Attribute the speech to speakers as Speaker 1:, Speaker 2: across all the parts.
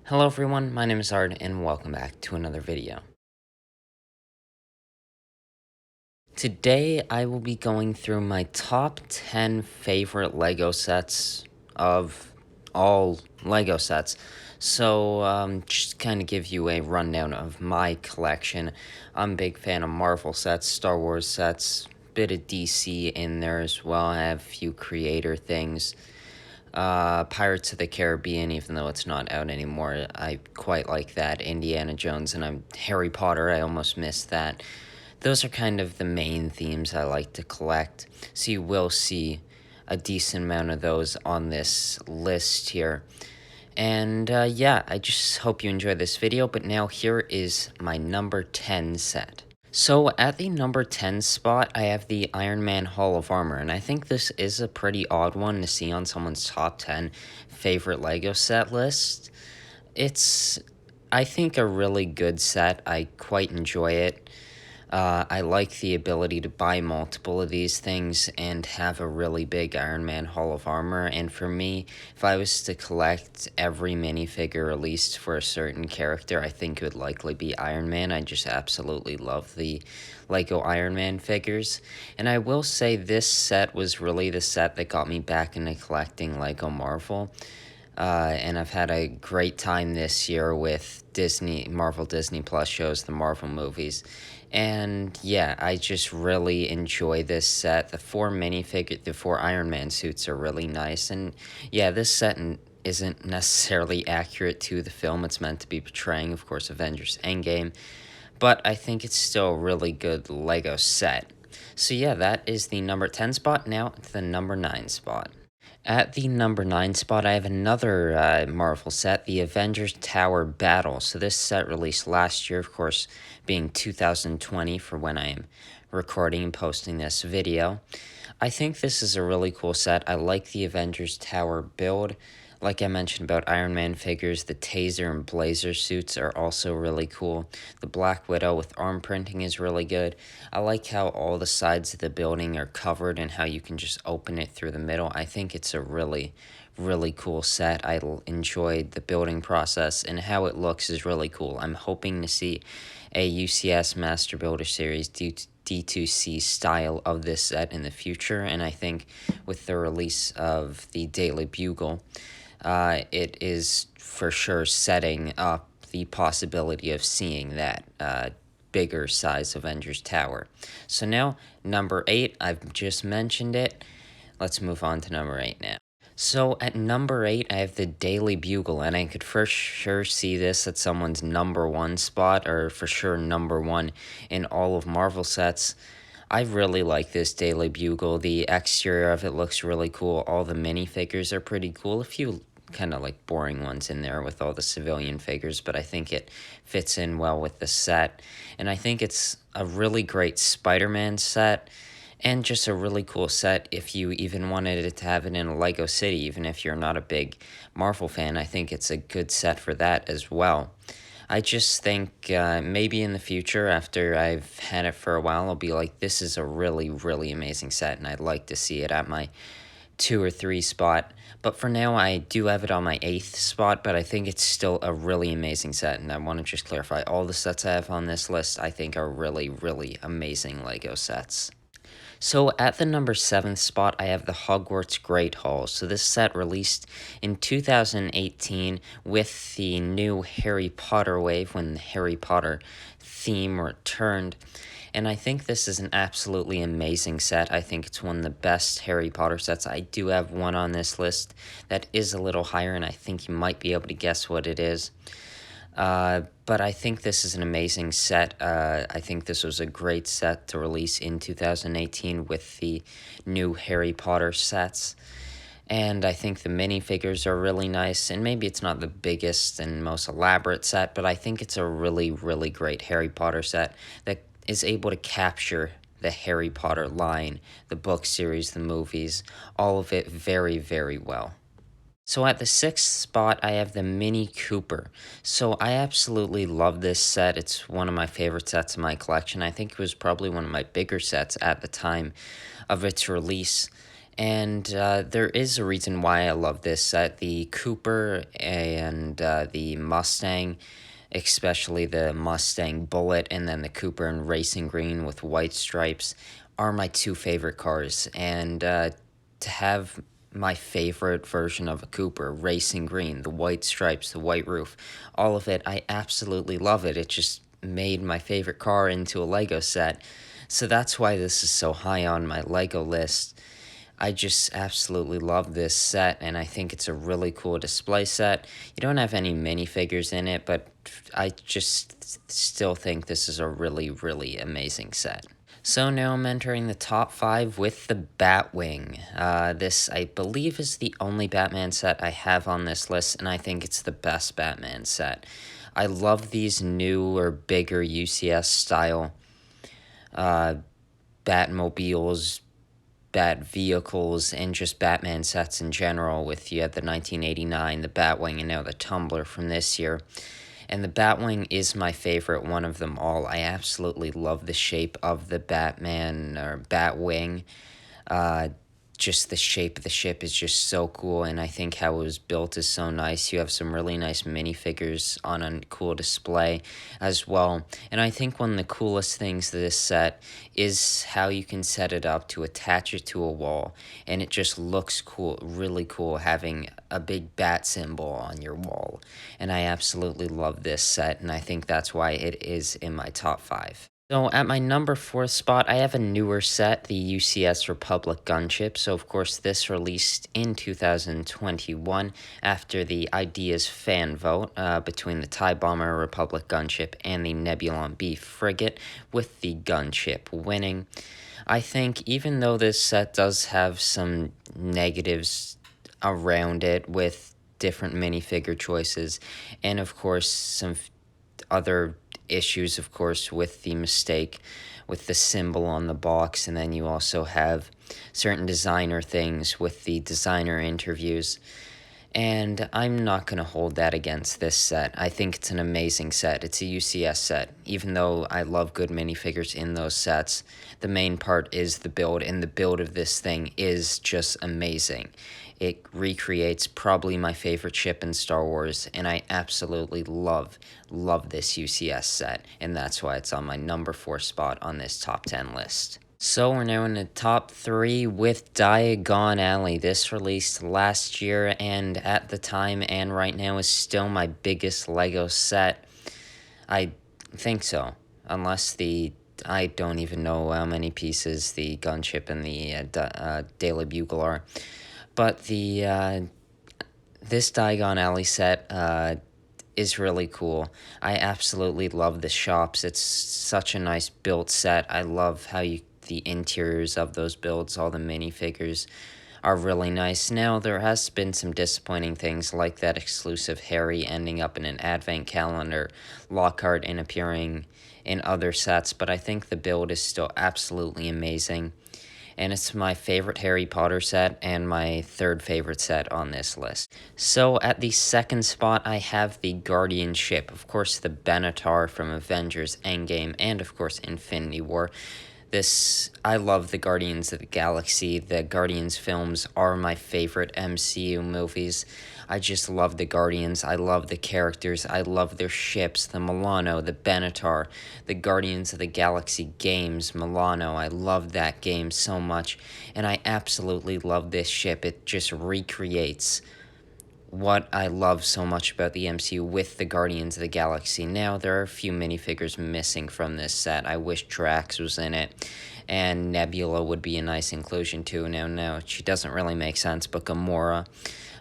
Speaker 1: Hello everyone, my name is Ard and welcome back to another video. Today I will be going through my top 10 favorite LEGO sets of all LEGO sets. So, just kind of give you a rundown of my collection. I'm a big fan of Marvel sets, Star Wars sets, bit of DC in there as well. I have a few creator things. Pirates of the Caribbean, even though it's not out anymore, I quite like that. Indiana Jones, and Harry Potter, I almost missed that. Those are kind of the main themes I like to collect, so you will see a decent amount of those on this list here. And yeah, I just hope you enjoy this video, but now here is my number 10 set. So at the number 10 spot, I have the Iron Man Hall of Armor, and I think this is a pretty odd one to see on someone's top 10 favorite LEGO set list. It's, I think, a really good set. I quite enjoy it. I like the ability to buy multiple of these things and have a really big Iron Man Hall of Armor. And for me, if I was to collect every minifigure released for a certain character, I think it would likely be Iron Man. I just absolutely love the LEGO Iron Man figures. And I will say this set was really the set that got me back into collecting LEGO Marvel. And I've had a great time this year with Marvel Disney Plus shows, the Marvel movies. And yeah, I just really enjoy this set. The four Iron Man suits are really nice. And yeah, this set isn't necessarily accurate to the film it's meant to be portraying, of course, Avengers Endgame. But I think it's still a really good LEGO set. So yeah, that is the number 10 spot. Now to the number 9 spot. At the number 9 spot, I have another Marvel set, the Avengers Tower Battle. So this set released last year, of course, being 2020 for when I am recording and posting this video. I think this is a really cool set. I like the Avengers Tower build. Like I mentioned about Iron Man figures, the Taser and Blazer suits are also really cool. The Black Widow with arm printing is really good. I like how all the sides of the building are covered and how you can just open it through the middle. I think it's a really cool set. I enjoyed the building process, and how it looks is really cool. I'm hoping to see a UCS Master Builder Series D2C style of this set in the future, and I think with the release of the Daily Bugle, it is for sure setting up the possibility of seeing that bigger size Avengers Tower. So now, number 8, I've just mentioned it. Let's move on to number 8 now. So at number 8, I have the Daily Bugle, and I could for sure see this at someone's number 1 spot, or for sure number 1 in all of Marvel sets. I really like this Daily Bugle. The exterior of it looks really cool. All the minifigures are pretty cool. A few kind of like boring ones in there with all the civilian figures, but I think it fits in well with the set. And I think it's a really great Spider-Man set, and just a really cool set if you even wanted it to have it in a Lego City. Even if you're not a big Marvel fan, I think it's a good set for that as well. I just think maybe in the future, after I've had it for a while, I'll be like, this is a really amazing set, and I'd like to see it at my 2 or 3 spot. But for now, I do have it on my 8th spot, but I think it's still a really amazing set, and I want to just clarify, all the sets I have on this list I think are really amazing LEGO sets. So at the number 7th spot, I have the Hogwarts Great Hall. So this set released in 2018 with the new Harry Potter wave, when the Harry Potter theme returned. And I think this is an absolutely amazing set. I think it's one of the best Harry Potter sets. I do have one on this list that is a little higher, and I think you might be able to guess what it is. But I think this is an amazing set. I think this was a great set to release in 2018 with the new Harry Potter sets. And I think the minifigures are really nice, and maybe it's not the biggest and most elaborate set, but I think it's a really great Harry Potter set that is able to capture the Harry Potter line, the book series, the movies, all of it very well. So at the 6th spot, I have the Mini Cooper. So I absolutely love this set. It's one of my favorite sets in my collection. I think it was probably one of my bigger sets at the time of its release. And there is a reason why I love this set. The Cooper and the Mustang, especially the Mustang Bullet, and then the Cooper in Racing Green with white stripes, are my two favorite cars. And to have my favorite version of a Cooper, Racing Green, the white stripes, the white roof, all of it, I absolutely love it. It just made my favorite car into a Lego set. So that's why this is so high on my Lego list. I just absolutely love this set, and I think it's a really cool display set. You don't have any minifigures in it, but I just still think this is a really, really amazing set. So now I'm entering the top 5 with the Batwing. This, I believe, is the only Batman set I have on this list, and I think it's the best Batman set. I love these newer, bigger UCS style uh, Batmobiles, Bat vehicles, and just Batman sets in general. With you had the 1989, the Batwing, and now the Tumbler from this year. And the Batwing is my favorite one of them all. I absolutely love the shape of the Batman or Batwing. Uh, just the shape of the ship is just so cool, and I think how it was built is so nice. You have some really nice minifigures on a cool display as well. And I think one of the coolest things to this set is how you can set it up to attach it to a wall, and it just looks cool, really cool, having a big bat symbol on your wall. And I absolutely love this set, and I think that's why it is in my top 5. So at my number 4 spot, I have a newer set, the UCS Republic Gunship. So of course this released in 2021 after the Ideas fan vote between the TIE Bomber Republic Gunship and the Nebulon B frigate, with the Gunship winning. I think even though this set does have some negatives around it with different minifigure choices, and of course some other issues, of course, with the mistake with the symbol on the box, and then you also have certain designer things with the designer interviews. And I'm not going to hold that against this set. I think it's an amazing set. It's a UCS set. Even though I love good minifigures in those sets, the main part is the build, and the build of this thing is just amazing. It recreates probably my favorite ship in Star Wars, and I absolutely love this UCS set, and that's why it's on my number 4 spot on this top 10 list. So we're now in the top 3 with Diagon Alley. This released last year, and at the time and right now is still my biggest Lego set. I think so, unless I don't even know how many pieces the Gunship and the Daily Bugle are. But this Diagon Alley set is really cool. I absolutely love the shops. It's such a nice built set. I love how the interiors of those builds, all the minifigures, are really nice. Now, there has been some disappointing things, like that exclusive Harry ending up in an advent calendar, Lockhart, and appearing in other sets, but I think the build is still absolutely amazing. And it's my favorite Harry Potter set and my 3rd favorite set on this list. So at the 2nd spot, I have the Guardian ship, of course the Benatar from Avengers Endgame, and of course Infinity War. I love the Guardians of the Galaxy. The Guardians films are my favorite MCU movies. I just love the Guardians. I love the characters. I love their ships, the Milano, the Benatar, the Guardians of the Galaxy games, Milano. I love that game so much, and I absolutely love this ship. It just recreates what I love so much about the MCU with the Guardians of the Galaxy. Now, there are a few minifigures missing from this set. I wish Drax was in it, and Nebula would be a nice inclusion too. Now, she doesn't really make sense, but Gamora.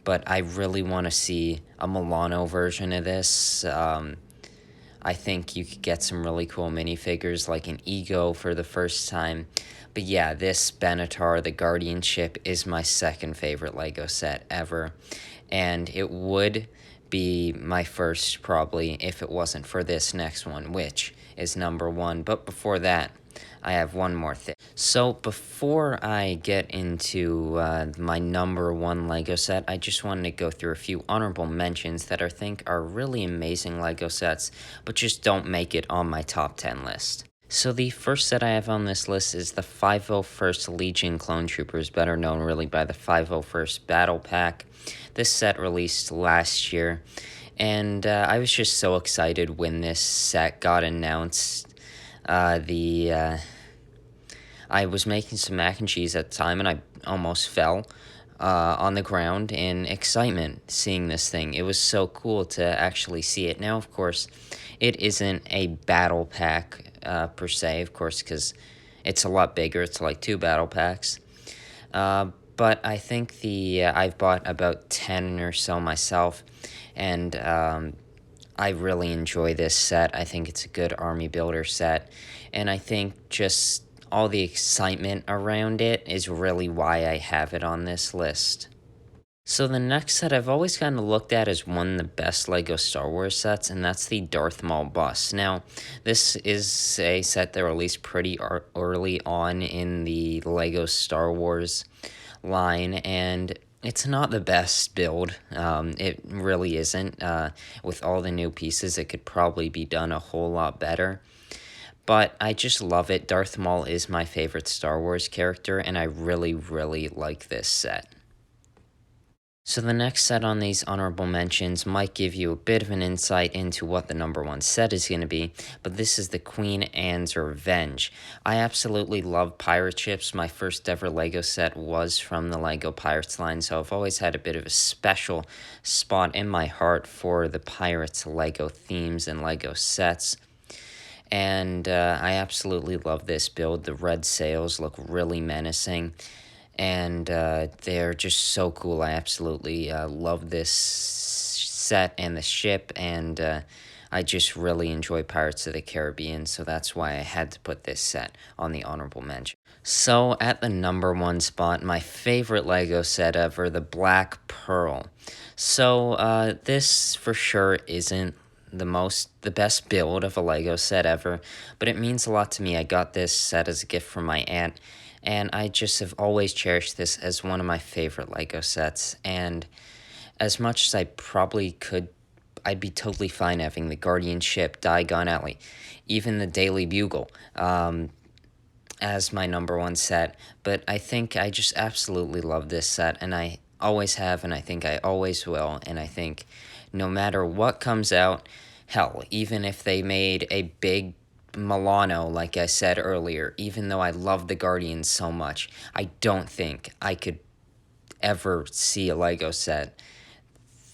Speaker 1: But I really want to see a Milano version of this. I think you could get some really cool minifigures, like an Ego for the first time. But yeah, this Benatar, the Guardian ship, is my 2nd favorite Lego set ever. And it would be my first, probably, if it wasn't for this next one, which is number 1. But before that, I have one more thing. So before I get into my number 1 Lego set, I just wanted to go through a few honorable mentions that I think are really amazing Lego sets, but just don't make it on my top 10 list. So the first set I have on this list is the 501st Legion Clone Troopers, better known really by the 501st Battle Pack. This set released last year, and I was just so excited when this set got announced. I was making some mac and cheese at the time, and I almost fell on the ground in excitement seeing this thing. It was so cool to actually see it. Now, of course, it isn't a battle pack per se, of course, because it's a lot bigger. It's like 2 battle packs. But I think I've bought about 10 or so myself, and I really enjoy this set. I think it's a good army builder set, and I think just all the excitement around it is really why I have it on this list. So the next set I've always kind of looked at as one of the best LEGO Star Wars sets, and that's the Darth Maul bus. Now, this is a set that released pretty early on in the LEGO Star Wars line, and it's not the best build. It really isn't. With all the new pieces, it could probably be done a whole lot better. But I just love it. Darth Maul is my favorite Star Wars character, and I really, really like this set. So the next set on these honorable mentions might give you a bit of an insight into what the number 1 set is going to be, but this is the Queen Anne's Revenge. I absolutely love pirate ships. My first ever LEGO set was from the LEGO Pirates line, so I've always had a bit of a special spot in my heart for the Pirates LEGO themes and LEGO sets. And I absolutely love this build. The red sails look really menacing, and they're just so cool. I absolutely love this set and the ship, and I just really enjoy Pirates of the Caribbean, so that's why I had to put this set on the honorable mention. So at the number 1 spot, my favorite LEGO set ever, the Black Pearl. So this for sure isn't the best build of a LEGO set ever, but it means a lot to me. I got this set as a gift from my aunt, and I just have always cherished this as one of my favorite LEGO sets. And as much as I probably could, I'd be totally fine having the Guardian ship, Diagon Alley, even the Daily Bugle, as my number 1 set. But I think I just absolutely love this set, and I always have, and I think I always will. And I think no matter what comes out, hell, even if they made a big Milano, like I said earlier, even though I love the Guardians so much, I don't think I could ever see a LEGO set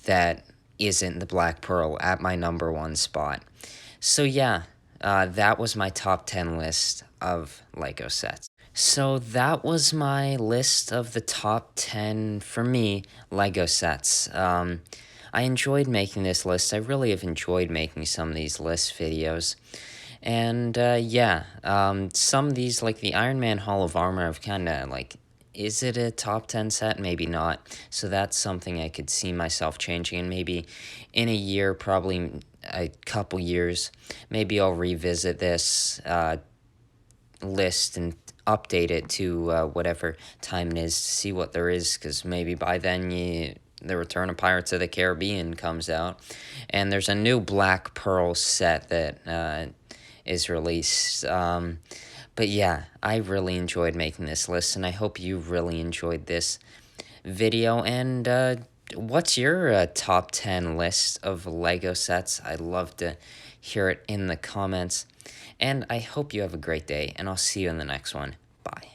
Speaker 1: that isn't the Black Pearl at my number 1 spot. So yeah, that was my top 10 list of LEGO sets. So that was my list of the top 10, for me, LEGO sets. I enjoyed making this list. I really have enjoyed making some of these list videos. And some of these, like the Iron Man Hall of Armor, have kind of like, is it a top 10 set? Maybe not. So that's something I could see myself changing. And maybe in a year, probably a couple years, maybe I'll revisit this list and update it to whatever time it is to see what there is. Because maybe by then the Return of Pirates of the Caribbean comes out. And there's a new Black Pearl set that is released. But yeah, I really enjoyed making this list, and I hope you really enjoyed this video. And what's your top 10 list of LEGO sets? I'd love to hear it in the comments. And I hope you have a great day, and I'll see you in the next one. Bye.